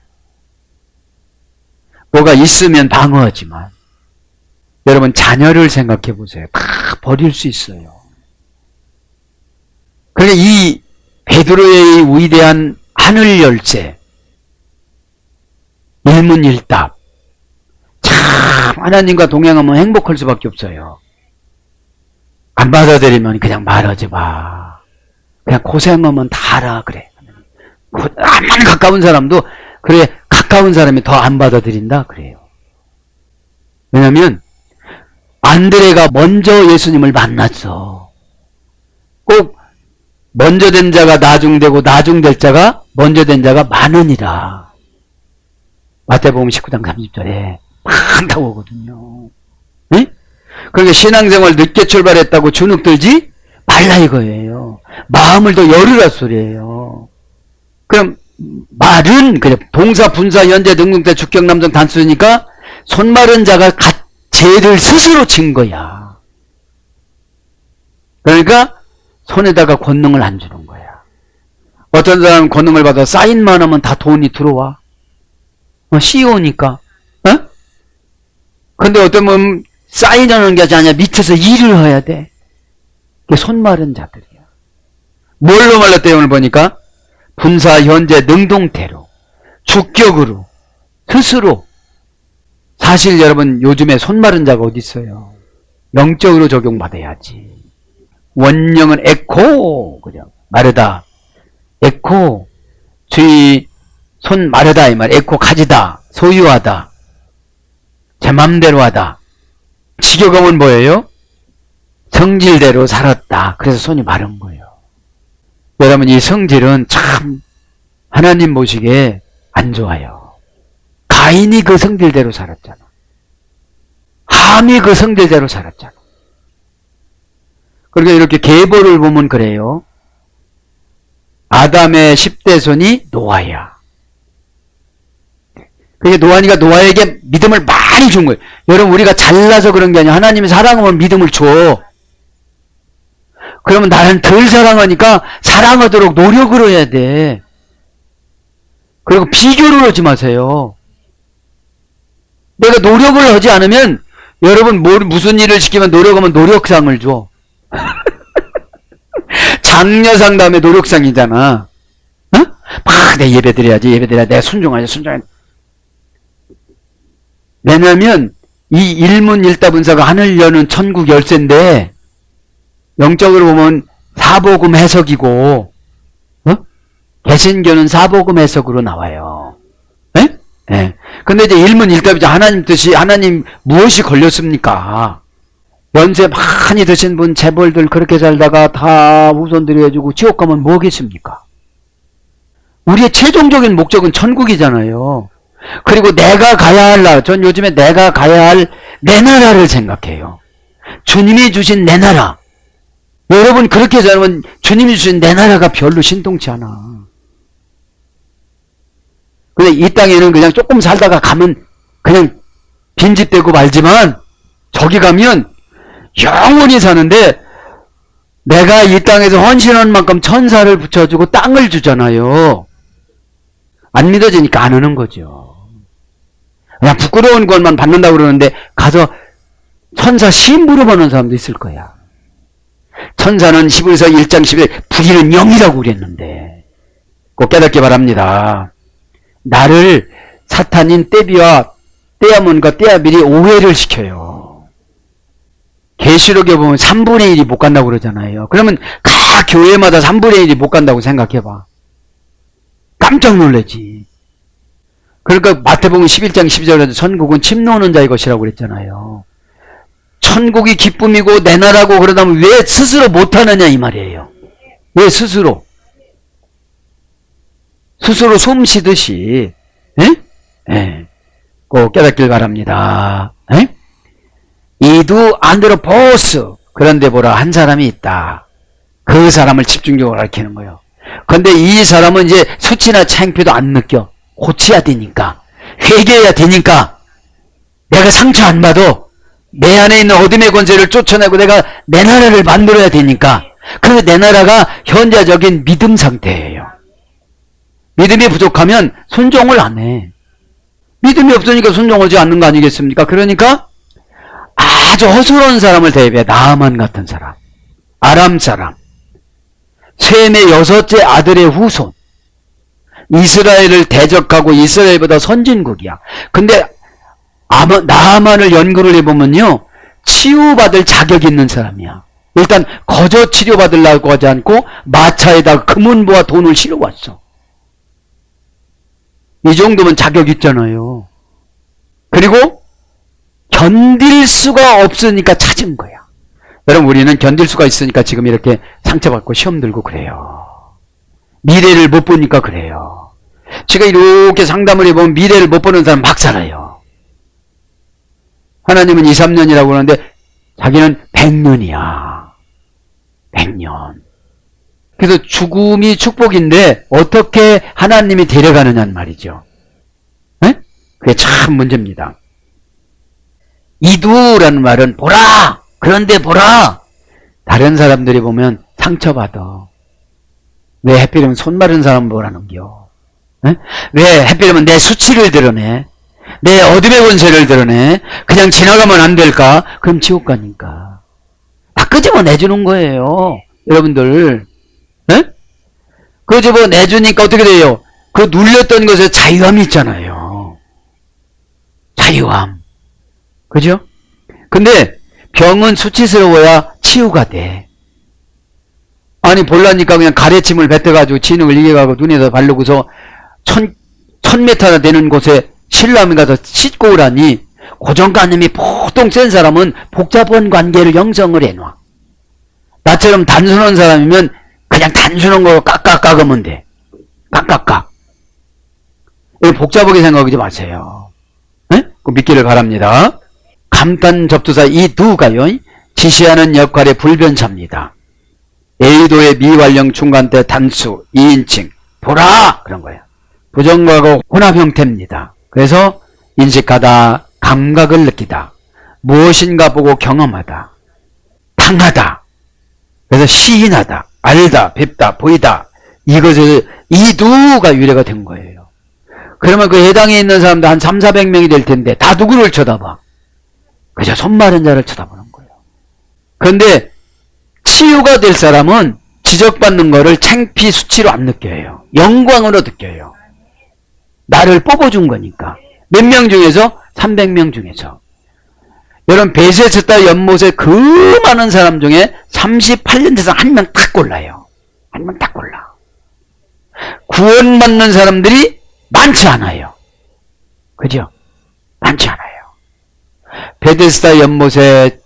뭐가 있으면 방어하지만. 여러분 자녀를 생각해 보세요. 다 버릴 수 있어요. 그러니까 이 베드로의 위대한 하늘 열쇠, 일문일답. 참 하나님과 동행하면 행복할 수밖에 없어요. 안 받아들이면 그냥 말하지 마. 그냥 고생하면 다 알아. 그래. 암만 가까운 사람도 그래 가까운 사람이 더 안 받아들인다. 그래요. 왜냐하면 안드레가 먼저 예수님을 만났어. 꼭 먼저 된 자가 나중되고 나중될 자가 먼저 된 자가 많으니라. 마태복음 19장 30절에 많다고 하거든요. 네? 그러니까 신앙생활 늦게 출발했다고 주눅 들지 말라 이거예요. 마음을 더 열으라 소리예요. 그럼 말은 그래 동사, 분사, 현재, 능동태, 주격, 남성, 단수니까 손 마른 자가 죄를 스스로 진 거야. 그러니까 손에다가 권능을 안 주는 거야. 어떤 사람은 권능을 받아 사인만 하면 다 돈이 들어와. CEO니까. 어? 근데 어떤 분은 사인하는 게 아니라 밑에서 일을 해야 돼. 그게 손 마른 자들이야. 뭘로 말랐대요? 오늘 보니까 분사, 현재, 능동태로, 주격으로, 스스로. 사실 여러분 요즘에 손 마른 자가 어디 있어요? 영적으로 적용받아야지. 원령은 에코, 그죠? 마르다. 에코, 주의 손 마르다, 이 말. 에코 가지다. 소유하다. 제 맘대로 하다. 지겨움은 뭐예요? 성질대로 살았다. 그래서 손이 마른 거예요. 여러분, 이 성질은 참 하나님 보시기에 안 좋아요. 가인이 그 성질대로 살았잖아. 함이 그 성질대로 살았잖아. 그러니까 이렇게 계보를 보면 그래요. 아담의 10대 손이 노아야. 그게 노아니까 노아에게 믿음을 많이 준 거예요. 여러분, 우리가 잘나서 그런 게 아니라 하나님이 사랑하면 믿음을 줘. 그러면 나는 덜 사랑하니까 사랑하도록 노력을 해야 돼. 그리고 비교를 하지 마세요. 내가 노력을 하지 않으면 여러분 무슨 일을 시키면 노력하면 노력상을 줘. 장려상 다음에 노력상이잖아. 어? 막 내 예배 드려야지, 내가 순종하지. 왜냐면 이 일문일답은사가 하늘 여는 천국 열쇠인데 영적으로 보면 사복음 해석이고, 개신교는 사복음 해석으로 나와요. 예? 예. 근데 이제 일문일답이죠. 하나님 뜻이, 하나님 무엇이 걸렸습니까? 연세 많이 드신 분, 재벌들 그렇게 살다가 다 후손들이 해주고 지옥 가면 뭐겠습니까? 우리의 최종적인 목적은 천국이잖아요. 그리고 내가 가야 할 나라, 전 요즘에 내가 가야 할 내 나라를 생각해요. 주님이 주신 내 나라. 여러분 그렇게 살면 주님이 주신 내 나라가 별로 신통치 않아. 근데 이 땅에는 그냥 조금 살다가 가면 그냥 빈집되고 말지만 저기 가면 영원히 사는데 내가 이 땅에서 헌신한 만큼 천사를 붙여주고 땅을 주잖아요. 안 믿어지니까 안 하는 거죠. 그냥 부끄러운 것만 받는다고 그러는데 가서 천사 심부름 하는 사람도 있을 거야. 천사는 히브리서 1장 10에 부리는 영이라고 그랬는데 꼭 깨닫기 바랍니다. 나를 사탄인 떼비와 떼아몬과 떼아빌이 오해를 시켜요. 계시록에 보면 3분의 1이 못 간다고 그러잖아요. 그러면 각 교회마다 3분의 1이 못 간다고 생각해봐. 깜짝 놀라지. 그러니까 마태복음 11장 12절에도 천국은 침노하는 자의 것이라고 그랬잖아요. 천국이 기쁨이고 내 나라고 그러다면 왜 스스로 못하느냐 이 말이에요. 왜 스스로? 스스로 숨 쉬듯이. 예? 꼭 깨닫길 바랍니다. 에? 이두 안드로포스. 그런데 보라 한 사람이 있다. 그 사람을 집중적으로 가르치는 거예요. 근데 이 사람은 이제 수치나 창피도 안 느껴. 고쳐야 되니까. 회개해야 되니까. 내가 상처 안 받아. 내 안에 있는 어둠의 권세를 쫓아내고 내가 내 나라를 만들어야 되니까. 그래서 내 나라가 현재적인 믿음 상태예요. 믿음이 부족하면 순종을 안 해. 믿음이 없으니까 순종하지 않는 거 아니겠습니까? 그러니까 아주 허술한 사람을 대입해. 나아만 같은 사람. 아람 사람. 셈의 6째 아들의 후손. 이스라엘을 대적하고 이스라엘보다 선진국이야. 근데 나아만을 연구를 해보면요. 치유받을 자격이 있는 사람이야. 일단 거저 치료받으려고 하지 않고 마차에다가 금은보와 돈을 실어왔어. 이 정도면 자격 있잖아요. 그리고 견딜 수가 없으니까 찾은 거야. 여러분 우리는 견딜 수가 있으니까 지금 이렇게 상처받고 시험 들고 그래요. 미래를 못 보니까 그래요. 제가 이렇게 상담을 해보면 미래를 못 보는 사람 막 살아요. 하나님은 2, 3년이라고 그러는데 자기는 100년이야. 100년. 그래서 죽음이 축복인데 어떻게 하나님이 데려가느냐는 말이죠. 에? 그게 참 문제입니다. 이두라는 말은 보라! 그런데 보라! 다른 사람들이 보면 상처받아. 왜 하필이면 손 마른 사람 보라는겨? 에? 왜 하필이면 내 수치를 드러내? 내 어둠의 권세를 드러내? 그냥 지나가면 안 될까? 그럼 지옥 가니까. 다 끄집어내주는 거예요. 여러분들. 에? 끄집어내주니까 어떻게 돼요? 그 눌렸던 것에 자유함이 있잖아요. 자유함. 그죠? 근데 병은 수치스러워야 치유가 돼. 아니 볼라니까 그냥 가래침을 뱉어가지고 진흙을 이겨가고 눈에서 바르고서 1000m나 되는 곳에 신라면 가서 씻고 오라니, 고정관념이 보통 센 사람은 복잡한 관계를 형성을 해놔. 나처럼 단순한 사람이면 그냥 단순한 거 깍깍 깎으면 돼. 깍깍깍. 복잡하게 생각하지 마세요. 네? 믿기를 바랍니다. 감탄 접두사 이 두가요, 지시하는 역할의 불변차입니다. A도의 미완령 중간대 단수 2인칭 보라 그런 거예요. 부정과거 혼합 형태입니다. 그래서 인식하다, 감각을 느끼다, 무엇인가 보고 경험하다, 당하다, 그래서 시인하다, 알다, 뵙다, 보이다, 이것을 이두가 유래가 된 거예요. 그러면 그 해당에 있는 사람도 한 300~400명이 될 텐데 다 누구를 쳐다봐? 그저 손 마른 자를 쳐다보는 거예요. 그런데 치유가 될 사람은 지적받는 거를 창피, 수치로 안 느껴요. 영광으로 느껴요. 나를 뽑아준 거니까. 몇 명 중에서? 300명 중에서. 여러분 배수에 쳤다 연못에 그 많은 사람 중에 38년대에서 한 명 딱 골라요. 한 명 딱 골라. 구원받는 사람들이 많지 않아요. 그죠? 많지 않아요. 베데스다 연못에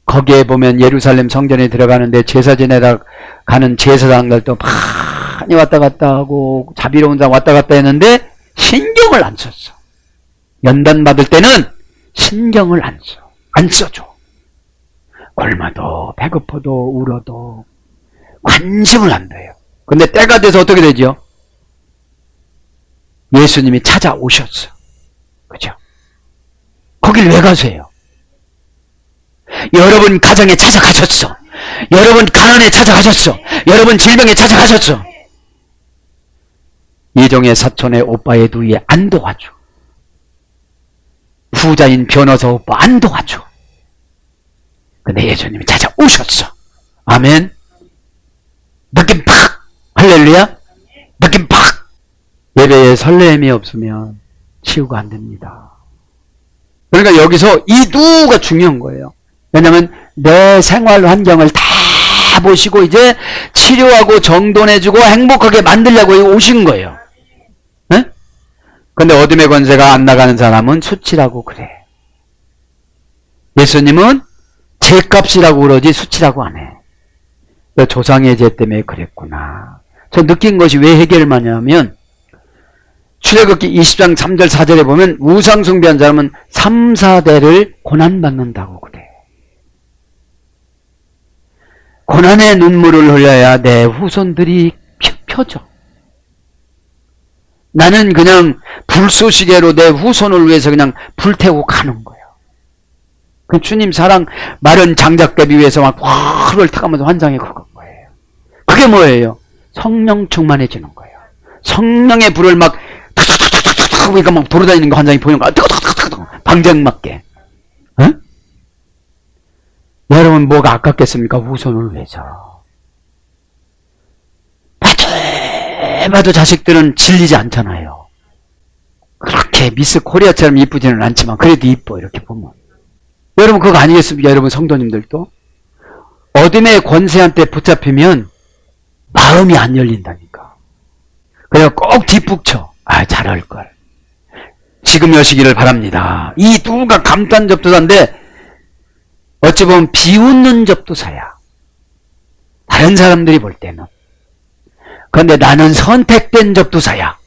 거기에 보면 예루살렘 성전에 들어가는데 제사 지내다 가는 제사장들도 많이 왔다 갔다 하고 자비로운 사람 왔다 갔다 했는데 신경을 안 썼어. 연단 받을 때는 신경을 안 써. 안 써줘. 굶어도 배고파도 울어도 관심을 안 둬요. 근데 때가 돼서 어떻게 되죠? 예수님이 찾아오셨어. 그죠? 거길 왜 가세요? 여러분 가정에 찾아가셨어. 여러분 가난에 찾아가셨어. 여러분 질병에 찾아가셨어. 이종의 사촌의 오빠의 누이에 안 도와줘. 부자인 변호사 오빠 안 도와줘. 근데 예수님이 찾아오셨어. 아멘. 느낌 팍! 할렐루야. 느낌 팍! 예배에 설렘이 없으면 치유가 안 됩니다. 그러니까 여기서 이 누가 중요한 거예요. 왜냐하면 내 생활 환경을 다 보시고 이제 치료하고 정돈해주고 행복하게 만들려고 오신 거예요. 네? 근데 어둠의 권세가 안 나가는 사람은 수치라고 그래. 예수님은 죄값이라고 그러지 수치라고 안 해. 조상의 죄 때문에 그랬구나. 저 느낀 것이 왜 해결만 하냐면 출애굽기 20장 3절 4절에 보면 우상 숭배한 사람은 3, 4대를 고난받는다고 그래. 고난의 눈물을 흘려야 내 후손들이 펴져. 나는 그냥 불쏘시개로 내 후손을 위해서 그냥 불태우고 가는 거예요. 그 주님 사랑 마른 장작대비 위에서 막 활을 타가면서 환장해 그건 거예요. 그게 뭐예요? 성령 충만해지는 거예요. 성령의 불을 막 탁탁탁탁탁 그러니까 막 돌아다니는 거 환장이 보이는 거야. 탁탁탁탁 방장 맞게. 응? 여러분 뭐가 아깝겠습니까? 후손을 위해서. 봐도 자식들은 질리지 않잖아요. 그렇게 미스 코리아처럼 이쁘지는 않지만 그래도 이뻐 이렇게 보면. 여러분 그거 아니겠습니까? 여러분 성도님들도. 어둠의 권세한테 붙잡히면 마음이 안 열린다니까. 그래서 꼭 뒷북쳐. 아 잘할걸. 지금 여시기를 바랍니다. 이 누가 감탄 접두사인데 어찌 보면 비웃는 접두사야. 다른 사람들이 볼 때는. 그런데 나는 선택된 접두사야.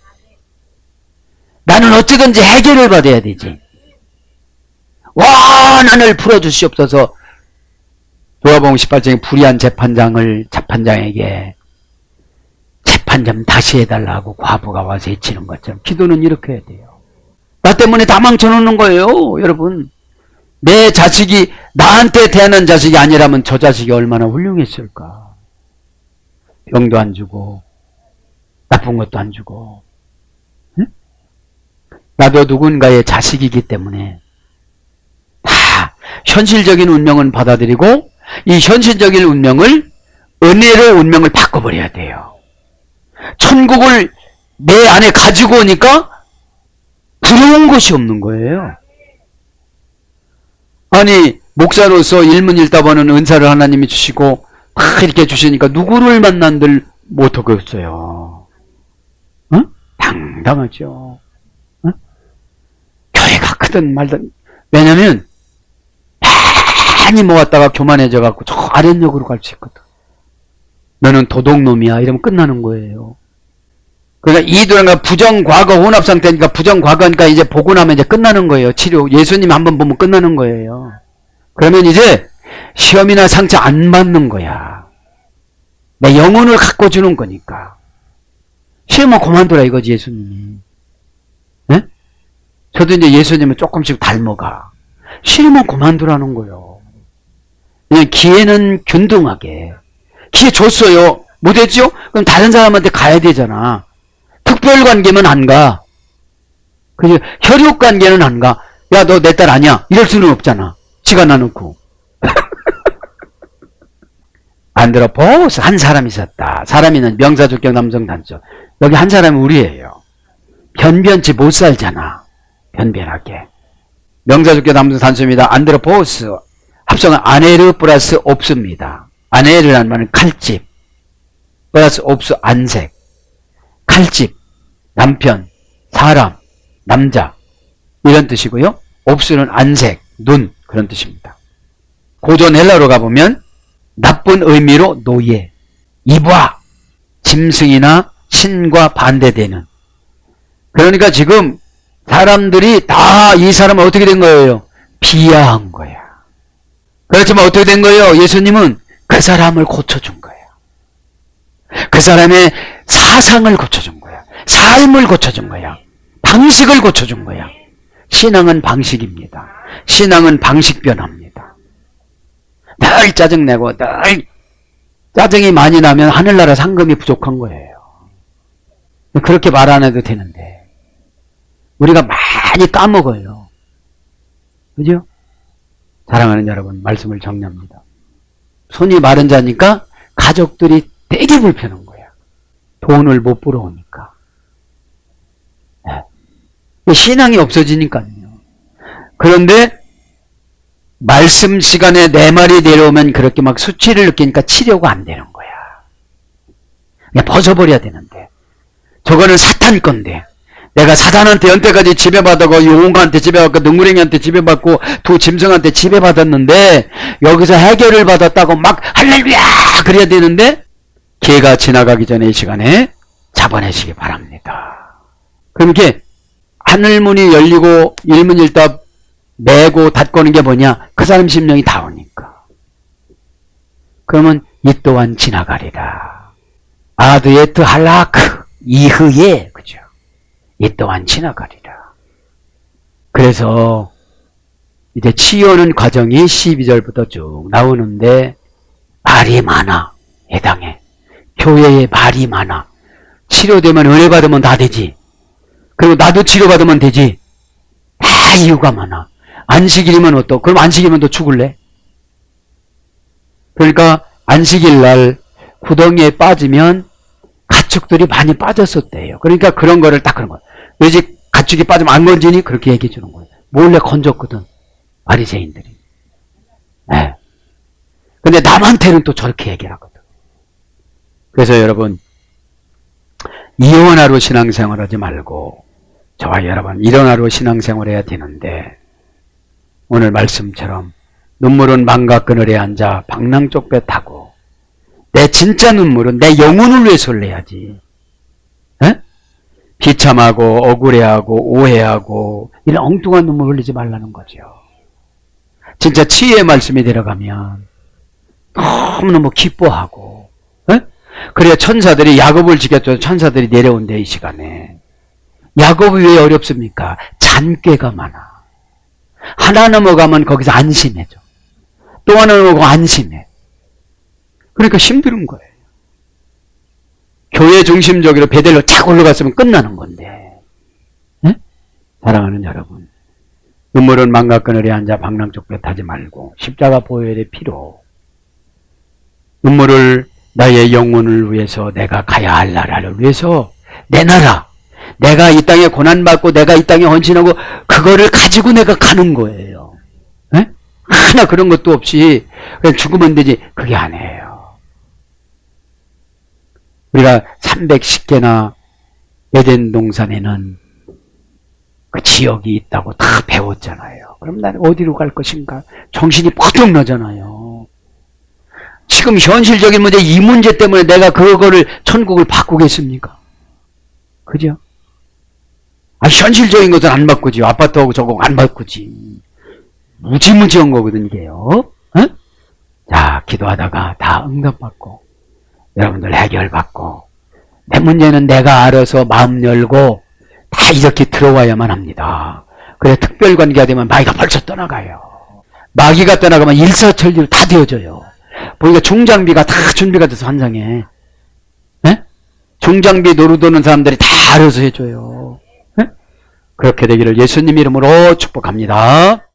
나는 어찌든지 해결을 받아야 되지. 원한을 풀어주시옵소서. 누가복음 18장에 불의한 재판장에게 재판 좀 다시 해달라고 과부가 와서 외치는 것처럼 기도는 이렇게 해야 돼요. 나 때문에 다 망쳐놓는 거예요. 여러분 내 자식이 나한테 태어난 자식이 아니라면 저 자식이 얼마나 훌륭했을까. 병도 안 주고 나쁜 것도 안 주고. 응? 나도 누군가의 자식이기 때문에 다 현실적인 운명은 받아들이고 이 현실적인 운명을 은혜로 운명을 바꿔버려야 돼요. 천국을 내 안에 가지고 오니까 두려운 것이 없는 거예요. 아니 목사로서 일문일답하는 은사를 하나님이 주시고 이렇게 주시니까 누구를 만난들 못하겠어요. 어? 당당하죠. 어? 교회가 크든 말든. 왜냐면 많이 모았다가 교만해져 갖고 저 아랫역으로 갈 수 있거든. 너는 도둑놈이야 이러면 끝나는 거예요. 그러니까 이들은 부정과거 혼합상태니까 부정과거니까 이제 보고 나면 이제 끝나는 거예요. 치료. 예수님 한번 보면 끝나는 거예요. 그러면 이제 시험이나 상처 안 받는 거야. 내 영혼을 갖고 주는 거니까. 시험은 그만두라 이거지 예수님이. 네? 저도 이제 예수님을 조금씩 닮아가. 시험은 그만두라는 거예요. 그냥 기회는 균등하게. 기회 줬어요. 못했죠? 그럼 다른 사람한테 가야 되잖아. 특별관계면 안 가. 그죠? 혈육관계는 안 가. 야, 너 내 딸 아니야. 이럴 수는 없잖아. 지가 나놓고. 안드로포스 한 사람이 있었다. 사람이는 명사주격 남성 단수. 여기 한 사람이 우리예요. 변변치 못 살잖아. 변변하게. 명사주격 남성 단수입니다. 안드로포스 합성은 아네르 플러스 옵스입니다. 아네르라는 말은 칼집 플러스 옵스 안색. 칼집 남편, 사람, 남자 이런 뜻이고요. 옵스는 안색, 눈 그런 뜻입니다. 고전 헬라로 가보면 나쁜 의미로 노예, 이봐, 짐승이나 신과 반대되는. 그러니까 지금 사람들이 다 이 사람을 어떻게 된 거예요? 비하한 거야. 그렇지만 어떻게 된 거예요? 예수님은 그 사람을 고쳐준 거예요. 그 사람의 사상을 고쳐준 거야. 삶을 고쳐준 거야. 방식을 고쳐준 거야. 신앙은 방식입니다. 신앙은 방식 변화입니다. 늘 짜증내고 늘 짜증이 많이 나면 하늘나라 상금이 부족한 거예요. 그렇게 말 안 해도 되는데 우리가 많이 까먹어요. 그죠? 사랑하는 여러분, 말씀을 정리합니다. 손이 마른 자니까 가족들이 되게 불편한 거야. 돈을 못 벌어오니까. 네. 신앙이 없어지니까요. 그런데 말씀 시간에 내 말이 내려오면 그렇게 막 수치를 느끼니까 치료가 안 되는 거야. 그냥 벗어버려야 되는데. 저거는 사탄 건데. 내가 사탄한테 연태까지 지배받았고 용한테 지배받고 능구랭이한테 지배받고 두 짐승한테 지배받았는데 여기서 해결을 받았다고 막 할렐루야 그래야 되는데 기회가 지나가기 전에 이 시간에 잡아내시기 바랍니다. 그렇게 하늘문이 열리고 일문일답 매고 닫고 하는 게 뭐냐? 그 사람 심령이 닿으니까. 그러면 이 또한 지나가리라. 아드예트 할라크 이흐예 그죠? 이 또한 지나가리라. 그래서 이제 치유하는 과정이 12절부터 쭉 나오는데 말이 많아. 해당해. 교회에 말이 많아. 치료되면 은혜 받으면 다 되지. 그리고 나도 치료받으면 되지. 다 이유가 많아. 안식일이면 어떠? 그럼 안식일이면 너 죽을래? 그러니까 안식일 날 구덩이에 빠지면 가축들이 많이 빠졌었대요. 그러니까 그런 거를 딱 그런 거야. 왜 집 가축이 빠지면 안 건지니? 그렇게 얘기해 주는 거예요. 몰래 건졌거든. 바리새인들이. 네. 근데 남한테는 또 저렇게 얘기를 하거든. 그래서 여러분 이혼하로 신앙생활 하지 말고 저와 여러분 일어나로 신앙생활 해야 되는데 오늘 말씀처럼 눈물은 망각 그늘에 앉아 방랑 쪽 배 타고 내 진짜 눈물은 내 영혼을 위해서 흘려야지. 에? 비참하고 억울해하고 오해하고 이런 엉뚱한 눈물 흘리지 말라는 거죠. 진짜 치유의 말씀이 들어가면 너무너무 기뻐하고 에? 그래야 천사들이 야곱을 지켰죠. 천사들이 내려온대 이 시간에. 야곱이 왜 어렵습니까? 잔꾀가 많아. 하나 넘어가면 거기서 안심해져. 또 하나 넘어가고 안심해. 그러니까 힘든 거예요. 교회 중심적으로 베델로 착 올라갔으면 끝나는 건데. 네? 사랑하는 여러분. 눈물은 망각 그늘에 앉아 방랑 쪽 배 타지 말고 십자가 보혈의 피로 눈물을 나의 영혼을 위해서 내가 가야 할 나라를 위해서 내 나라 내가 이 땅에 고난받고 내가 이 땅에 헌신하고 그거를 가지고 내가 가는 거예요. 네? 하나 그런 것도 없이 그냥 죽으면 되지. 그게 아니에요. 우리가 310개나 에덴 동산에는 그 지역이 있다고 다 배웠잖아요. 그럼 나는 어디로 갈 것인가? 정신이 뻗쩍 나잖아요. 지금 현실적인 문제, 이 문제 때문에 내가 그거를 천국을 바꾸겠습니까? 그죠? 현실적인 것은 안 바꾸지. 아파트하고 저거 안 바꾸지. 무지무지한 거거든, 이게요. 어? 자, 기도하다가 다 응답받고, 여러분들 해결받고, 내 문제는 내가 알아서 마음 열고, 다 이렇게 들어와야만 합니다. 그래, 특별관계가 되면 마귀가 벌써 떠나가요. 마귀가 떠나가면 일사천리로 다 되어져요. 보니까 중장비가 다 준비가 돼서 환상해. 네? 중장비 노릇하는 사람들이 다 알아서 해줘요. 네? 그렇게 되기를 예수님 이름으로 축복합니다.